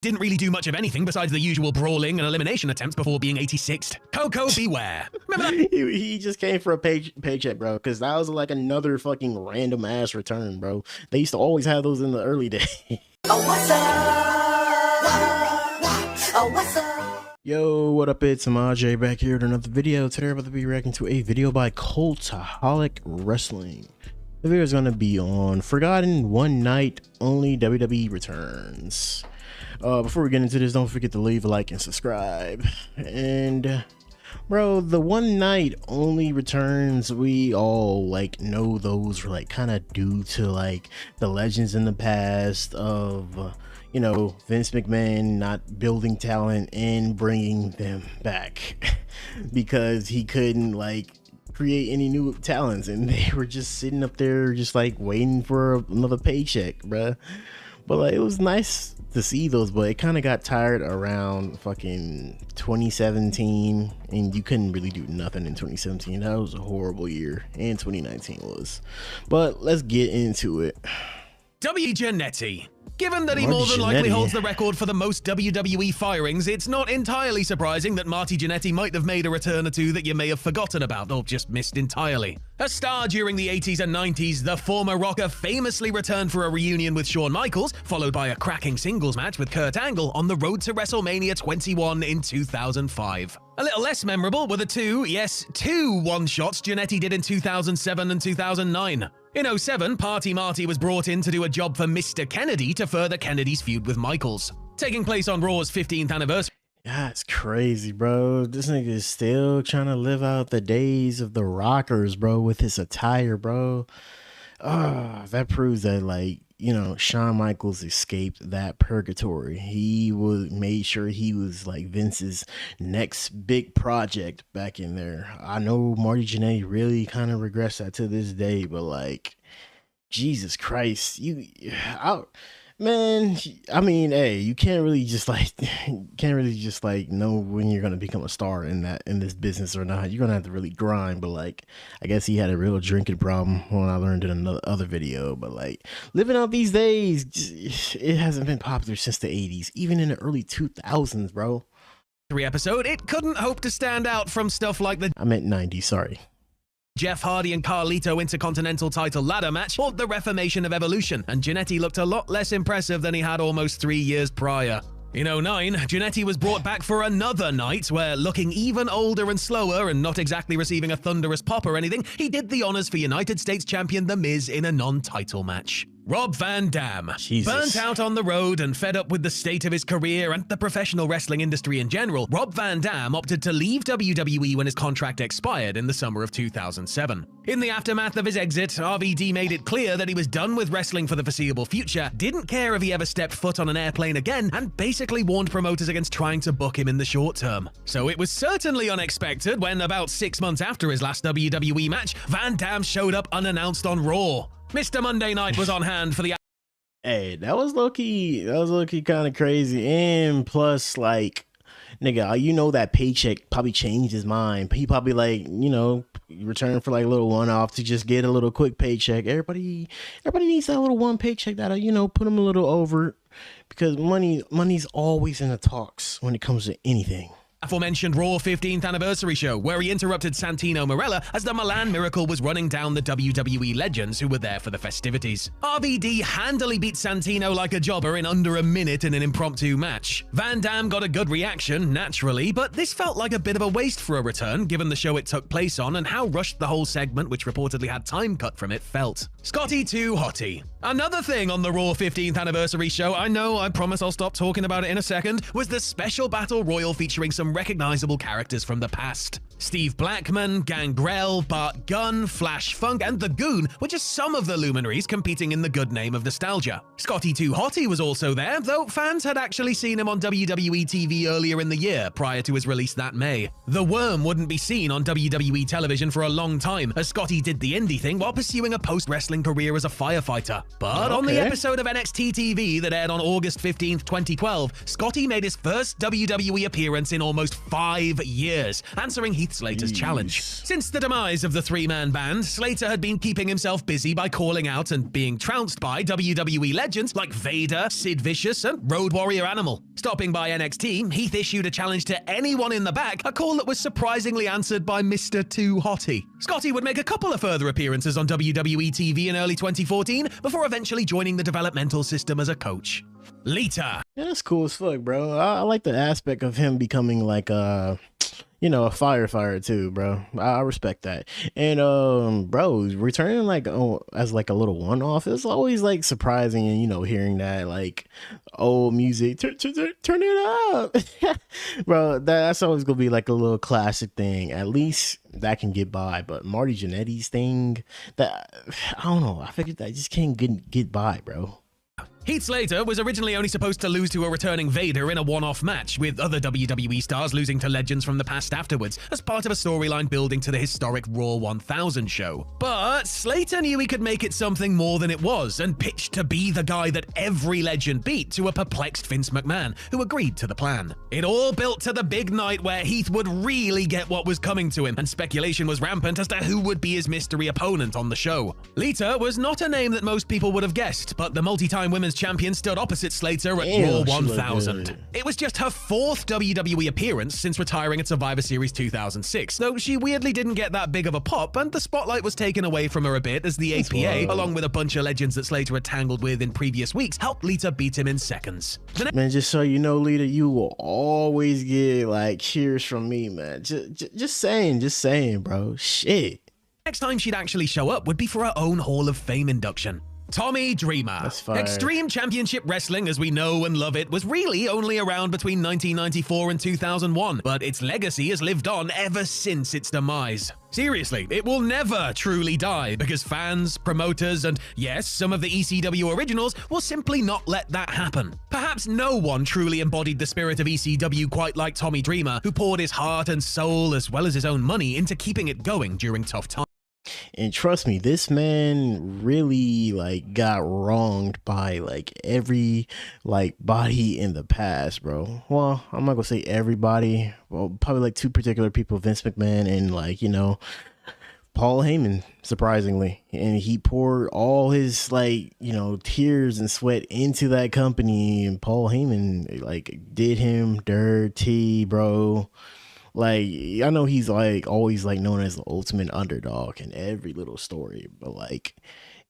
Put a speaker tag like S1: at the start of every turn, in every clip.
S1: didn't really do much of anything besides the usual brawling and elimination attempts before being 86th. Koko B. Ware. Remember that?
S2: He just came for a paycheck, bro, because that was like another fucking random ass return, bro. They used to always have those in the early days.
S3: Oh, what's up? Oh, what's up?
S2: Yo, what up? It's Marty back here with another video. Today we're about to be reacting to a video by Cultaholic Wrestling. The video is going to be on Forgotten One Night Only WWE Returns. Before we get into this, don't forget to leave a like and subscribe. And bro, the one night only returns, we all like know those were like kind of due to like the legends in the past of you know, Vince McMahon not building talent and bringing them back because he couldn't like create any new talents, and they were just sitting up there just like waiting for another paycheck, bruh. But like, it was nice to see those, but it kind of got tired around fucking 2017, and you couldn't really do nothing in 2017. That was a horrible year, and 2019 was. But let's get into it.
S1: Marty Jannetty. Given that he
S2: Marty
S1: more than likely
S2: Jannetty
S1: holds the record for the most WWE firings, it's not entirely surprising that Marty Jannetty might have made a return or two that you may have forgotten about or just missed entirely. A star during the 80s and 90s, the former Rocker famously returned for a reunion with Shawn Michaels, followed by a cracking singles match with Kurt Angle on the road to WrestleMania 21 in 2005. A little less memorable were the two one-shots Jannetty did in 2007 and 2009. In 07, Party Marty was brought in to do a job for Mr. Kennedy to further Kennedy's feud with Michaels. Taking place on Raw's 15th anniversary.
S2: That's crazy, bro. This nigga is still trying to live out the days of the Rockers, bro, with his attire, bro. That proves that, like, you know, Shawn Michaels escaped that purgatory. He made sure he was like Vince's next big project back in there. I know Marty Jannetty really kind of regrets that to this day, but like, Jesus Christ, man, I mean, hey, you can't really just know when you're gonna become a star in this business or not. You're gonna have to really grind. But like, I guess he had a real drinking problem when I learned in another video. But like, living out these days, it hasn't been popular since the 80s, even in the early 2000s, bro.
S1: Episode, it couldn't hope to stand out from stuff like the
S2: I meant 90s, sorry.
S1: Jeff Hardy and Carlito Intercontinental title ladder match, or the Reformation of Evolution, and Jannetty looked a lot less impressive than he had almost 3 years prior. In 09, Jannetty was brought back for another night where, looking even older and slower and not exactly receiving a thunderous pop or anything, he did the honors for United States champion The Miz in a non-title match. Rob Van Dam.
S2: Jesus.
S1: Burnt out on the road and fed up with the state of his career and the professional wrestling industry in general, Rob Van Dam opted to leave WWE when his contract expired in the summer of 2007. In the aftermath of his exit, RVD made it clear that he was done with wrestling for the foreseeable future, didn't care if he ever stepped foot on an airplane again, and basically warned promoters against trying to book him in the short term. So it was certainly unexpected when, about 6 months after his last WWE match, Van Dam showed up unannounced on Raw. Mr. Monday Night was on hand for the...
S2: Hey, that was low-key kind of crazy. And plus, like, nigga, you know that paycheck probably changed his mind. He probably, like, you know, returned for like a little one-off to just get a little quick paycheck. Everybody needs that little one paycheck that'll, you know, put them a little over, because money's always in the talks when it comes to anything.
S1: Aforementioned Raw 15th anniversary show, where he interrupted Santino Marella as the Milan Miracle was running down the WWE legends who were there for the festivities. RVD handily beat Santino like a jobber in under a minute in an impromptu match. Van Dam got a good reaction, naturally, but this felt like a bit of a waste for a return, given the show it took place on and how rushed the whole segment, which reportedly had time cut from it, felt. Scotty Too Hotty. Another thing on the Raw 15th anniversary show, I promise I'll stop talking about it in a second, was the special battle royal featuring some recognizable characters from the past. Steve Blackman, Gangrel, Bart Gunn, Flash Funk, and The Goon were just some of the luminaries competing in the good name of nostalgia. Scotty Too Hotty was also there, though fans had actually seen him on WWE TV earlier in the year, prior to his release that May. The Worm wouldn't be seen on WWE television for a long time, as Scotty did the indie thing while pursuing a post-wrestling career as a firefighter. But on the episode of NXT TV that aired on August 15th, 2012, Scotty made his first WWE appearance in almost 5 years, answering Heath Heath Slater's challenge. Since the demise of the three-man band, Slater had been keeping himself busy by calling out and being trounced by WWE legends like Vader, Sid Vicious, and Road Warrior Animal. Stopping by NXT, Heath issued a challenge to anyone in the back, a call that was surprisingly answered by Mr. Too Hotty. Scotty would make a couple of further appearances on WWE TV in early 2014 before eventually joining the developmental system as a coach. Lita.
S2: Yeah, that's cool as fuck, bro. I like the aspect of him becoming like a firefighter too, bro. I respect that. And bro, returning like as like a little one-off, it's always like surprising, and hearing that like old music, turn it up. Bro, that's always gonna be like a little classic thing. At least that can get by. But Marty Jannetty's thing, that I don't know, I figured that just can't get by, bro.
S1: Heath Slater was originally only supposed to lose to a returning Vader in a one-off match, with other WWE stars losing to legends from the past afterwards, as part of a storyline building to the historic Raw 1000 show. But Slater knew he could make it something more than it was, and pitched to be the guy that every legend beat to a perplexed Vince McMahon, who agreed to the plan. It all built to the big night where Heath would really get what was coming to him, and speculation was rampant as to who would be his mystery opponent on the show. Lita was not a name that most people would have guessed, but the multi-time women's champion stood opposite Slater at Raw 1000. It was just her fourth WWE appearance since retiring at Survivor Series 2006, though she weirdly didn't get that big of a pop, and the spotlight was taken away from her a bit as the APA, along with a bunch of legends that Slater had tangled with in previous weeks, helped Lita beat him in seconds.
S2: Man, just so you know, Lita, you will always get like cheers from me, man. Just saying, bro. Shit.
S1: Next time she'd actually show up would be for her own Hall of Fame induction. Tommy Dreamer.
S2: That's fire.
S1: Extreme Championship Wrestling, as we know and love it, was really only around between 1994 and 2001, but its legacy has lived on ever since its demise. Seriously, it will never truly die, because fans, promoters, and yes, some of the ECW originals will simply not let that happen. Perhaps no one truly embodied the spirit of ECW quite like Tommy Dreamer, who poured his heart and soul as well as his own money into keeping it going during tough times.
S2: And trust me, this man really like got wronged by like every like body in the past, bro. Well, I'm not gonna say everybody. Well, probably like two particular people, Vince McMahon and like, Paul Heyman, surprisingly. And he poured all his like, tears and sweat into that company, and Paul Heyman like did him dirty, bro. Like, I know he's like always like known as the ultimate underdog in every little story, but like,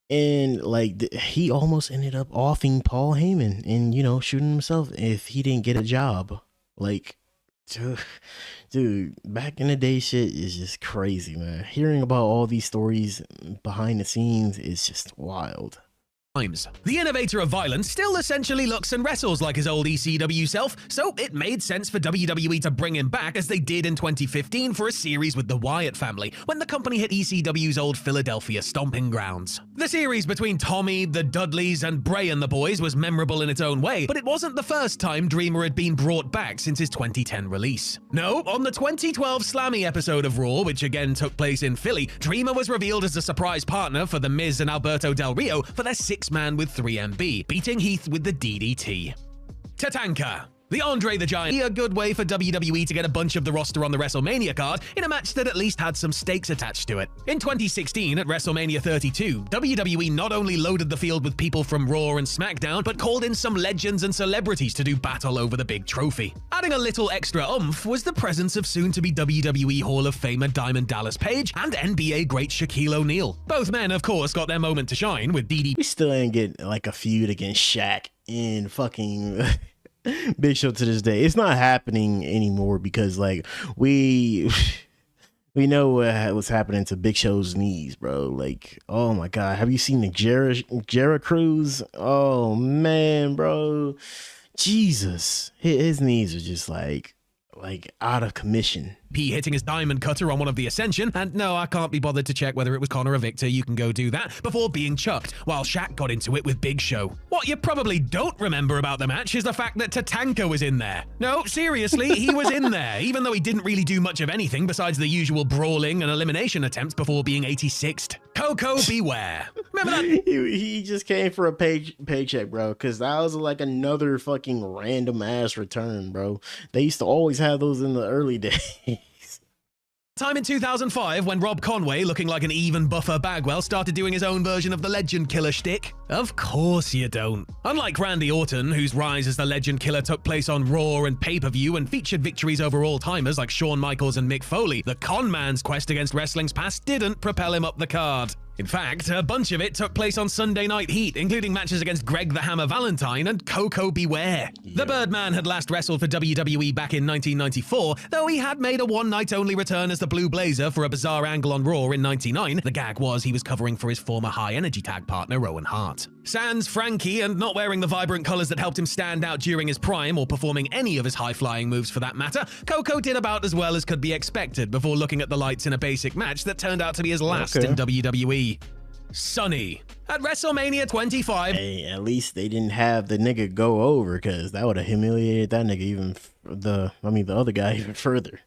S2: and like he almost ended up offing Paul Heyman and shooting himself if he didn't get a job. Like, dude, back in the day, shit is just crazy, man. Hearing about all these stories behind the scenes is just wild.
S1: The innovator of violence still essentially looks and wrestles like his old ECW self, so it made sense for WWE to bring him back as they did in 2015 for a series with the Wyatt family, when the company hit ECW's old Philadelphia stomping grounds. The series between Tommy, the Dudleys, and Bray and the Boys was memorable in its own way, but it wasn't the first time Dreamer had been brought back since his 2010 release. No, on the 2012 Slammy episode of Raw, which again took place in Philly, Dreamer was revealed as a surprise partner for The Miz and Alberto Del Rio for their six-man with 3MB, beating Heath with the DDT. Tatanka. The Andre the Giant, a good way for WWE to get a bunch of the roster on the WrestleMania card in a match that at least had some stakes attached to it. In 2016, at WrestleMania 32, WWE not only loaded the field with people from Raw and SmackDown, but called in some legends and celebrities to do battle over the big trophy. Adding a little extra oomph was the presence of soon-to-be WWE Hall of Famer Diamond Dallas Page and NBA great Shaquille O'Neal. Both men, of course, got their moment to shine with DDT.
S2: We still ain't get like a feud against Shaq in fucking Big Show to this day. It's not happening anymore because like we know what's happening to Big Show's knees, bro. Like, oh my god, have you seen the Jera Cruz? Oh man, bro, Jesus, his knees are just like out of commission.
S1: P hitting his diamond cutter on one of the Ascension, and no, I can't be bothered to check whether it was Connor or Victor, you can go do that, before being chucked, while Shaq got into it with Big Show. What you probably don't remember about the match is the fact that Tatanka was in there. No, seriously, he was in there, even though he didn't really do much of anything besides the usual brawling and elimination attempts before being 86th. Koko B. Ware. Remember that?
S2: He just came for a paycheck, bro, because that was like another fucking random ass return, bro. They used to always have those in the early days.
S1: Time in 2005 when Rob Conway, looking like an even buffer Bagwell, started doing his own version of the Legend Killer shtick. Of course you don't. Unlike Randy Orton, whose rise as the Legend Killer took place on Raw and pay-per-view and featured victories over all-timers like Shawn Michaels and Mick Foley, the con man's quest against wrestling's past didn't propel him up the card. In fact, a bunch of it took place on Sunday Night Heat, including matches against Greg the Hammer Valentine and Koko B. Ware. The Birdman had last wrestled for WWE back in 1994, though he had made a one-night-only return as the Blue Blazer for a bizarre angle on Raw in '99. The gag was he was covering for his former high-energy tag partner, Owen Hart. Sans Frankie, and not wearing the vibrant colors that helped him stand out during his prime, or performing any of his high-flying moves for that matter, Koko did about as well as could be expected before looking at the lights in a basic match that turned out to be his last in WWE. Sunny. At WrestleMania 25...
S2: Hey, at least they didn't have the nigga go over, because that would have humiliated that nigga even, the other guy even further.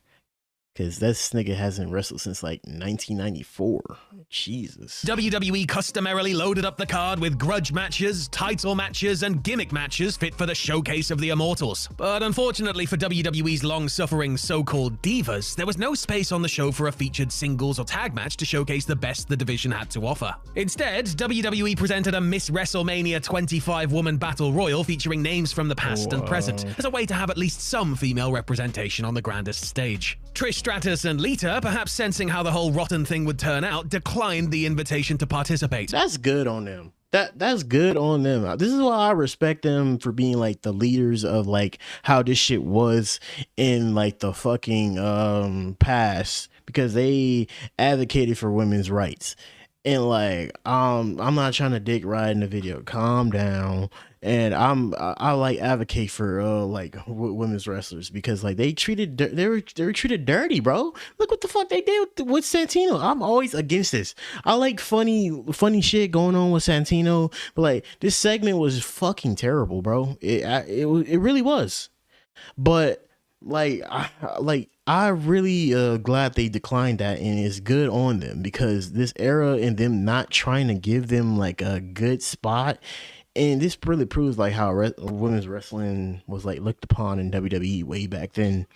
S2: Because this nigga hasn't wrestled since like 1994. Jesus.
S1: WWE customarily loaded up the card with grudge matches, title matches, and gimmick matches fit for the showcase of the Immortals. But unfortunately for WWE's long-suffering so-called divas, there was no space on the show for a featured singles or tag match to showcase the best the division had to offer. Instead, WWE presented a Miss WrestleMania 25 Woman Battle Royal featuring names from the past and present, as a way to have at least some female representation on the grandest stage. Trish Stratus and Lita, perhaps sensing how the whole rotten thing would turn out, declined the invitation to participate.
S2: That's good on them. That's good on them. This is why I respect them for being like the leaders of like how this shit was in like the fucking past, because they advocated for women's rights. And like I'm not trying to dick ride in the video. Calm down. And I like advocate for like women's wrestlers, because like they were treated dirty, bro. Look what the fuck they did with Santino. I'm always against this. I like funny shit going on with Santino, but like this segment was fucking terrible, bro. It really was. But like I really glad they declined that, and it's good on them, because this era and them not trying to give them like a good spot. And this really proves like how women's wrestling was like looked upon in WWE way back then,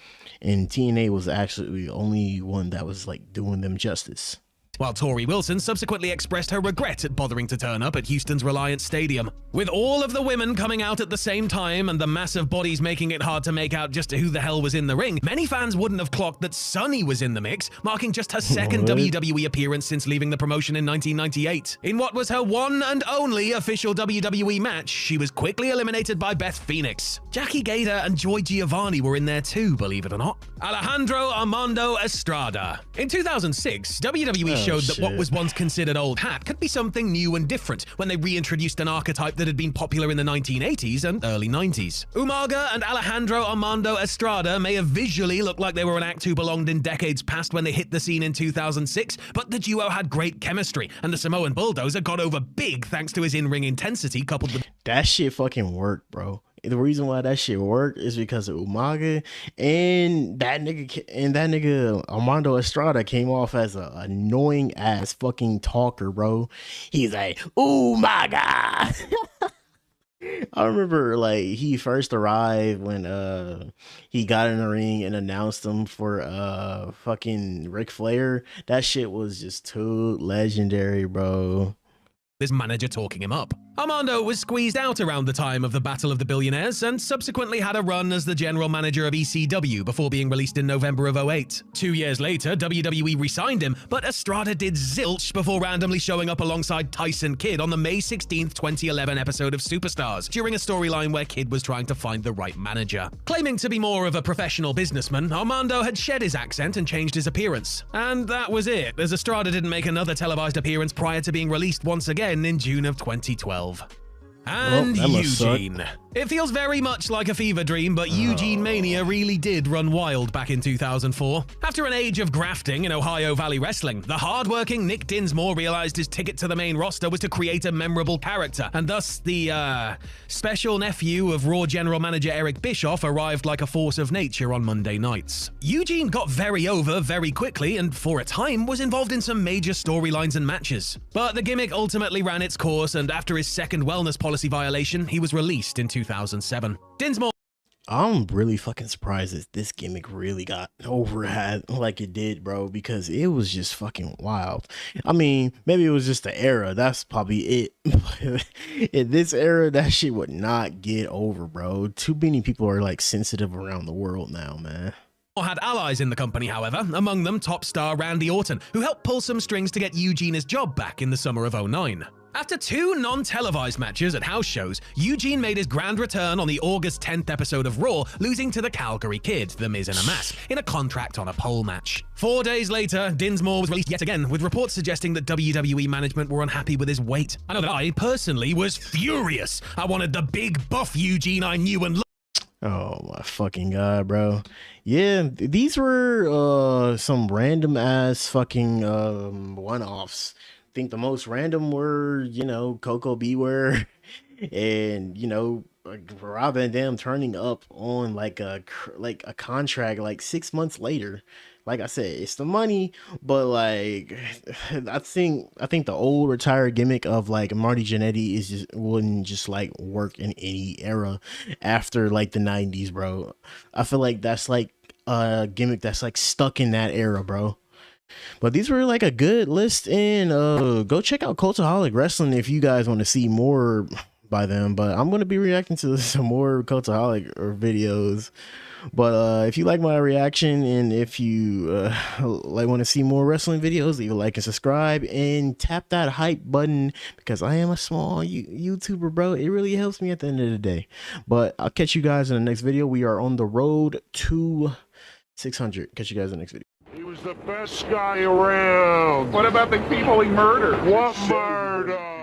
S2: and TNA was actually the only one that was like doing them justice.
S1: While Tori Wilson subsequently expressed her regret at bothering to turn up at Houston's Reliance Stadium. With all of the women coming out at the same time and the massive bodies making it hard to make out just who the hell was in the ring, many fans wouldn't have clocked that Sunny was in the mix, marking just her second WWE appearance since leaving the promotion in 1998. In what was her one and only official WWE match, she was quickly eliminated by Beth Phoenix. Jackie Gator and Joy Giovanni were in there too, believe it or not. Alejandro Armando Estrada. In 2006, WWE showed that what was once considered old hat could be something new and different when they reintroduced an archetype that had been popular in the 1980s and early 90s. Umaga and Alejandro Armando Estrada may have visually looked like they were an act who belonged in decades past when they hit the scene in 2006, but the duo had great chemistry, and the Samoan Bulldozer got over big thanks to his in-ring intensity coupled with...
S2: That shit fucking worked, bro. The reason why that shit worked is because of Umaga, and that nigga Armando Estrada came off as an annoying ass fucking talker, bro. He's like, Umaga. I remember like he first arrived when he got in the ring and announced him for fucking Ric Flair. That shit was just too legendary, bro.
S1: His manager talking him up. Armando was squeezed out around the time of the Battle of the Billionaires and subsequently had a run as the general manager of ECW before being released in November of 2008. 2 years later, WWE re-signed him, but Estrada did zilch before randomly showing up alongside Tyson Kidd on the May 16th, 2011 episode of Superstars, during a storyline where Kidd was trying to find the right manager. Claiming to be more of a professional businessman, Armando had shed his accent and changed his appearance. And that was it, as Estrada didn't make another televised appearance prior to being released once again in June of 2012. And Eugene. It feels very much like a fever dream, but Eugene Mania really did run wild back in 2004. After an age of grafting in Ohio Valley Wrestling, the hardworking Nick Dinsmore realized his ticket to the main roster was to create a memorable character, and thus the, special nephew of Raw General Manager Eric Bischoff arrived like a force of nature on Monday nights. Eugene got very over very quickly, and for a time was involved in some major storylines and matches. But the gimmick ultimately ran its course, and after his second wellness policy violation, he was released in 2007. Dinsmore.
S2: I'm really fucking surprised that this gimmick really got overhead like it did, bro, because it was just fucking wild. I mean, maybe it was just the era. That's probably it. In this era, that shit would not get over, bro. Too many people are like sensitive around the world now, man.
S1: Had allies in the company, however, among them top star Randy Orton, who helped pull some strings to get Eugene his job back in the summer of '09. After 2 non-televised matches at house shows, Eugene made his grand return on the August 10th episode of Raw, losing to the Calgary Kid, The Miz in a mask, in a contract on a pole match. 4 days later, Dinsmore was released yet again, with reports suggesting that WWE management were unhappy with his weight. I know that I, personally, was furious. I wanted the big buff Eugene I knew and loved.
S2: Oh my fucking god, bro. Yeah, these were some random ass fucking one-offs. I think the most random were, you know, Koko B Ware and, you know, like Rob Van Dam turning up on like a contract like 6 months later. Like I said, it's the money, but like I think the old retired gimmick of like Marty Jannetty wouldn't just like work in any era after like the 90s, bro. I feel like that's like a gimmick that's like stuck in that era, bro. But these were like a good list, and go check out Cultaholic Wrestling if you guys want to see more by them. But I'm going to be reacting to some more Cultaholic videos. But if you like my reaction, and if you like want to see more wrestling videos, leave a like and subscribe and tap that hype button, because I am a small YouTuber, bro. It really helps me at the end of the day. But I'll catch you guys in the next video. We are on the road to 600. Catch you guys in the next video.
S4: He was the best guy around.
S5: What about the people he murdered?
S4: What murder?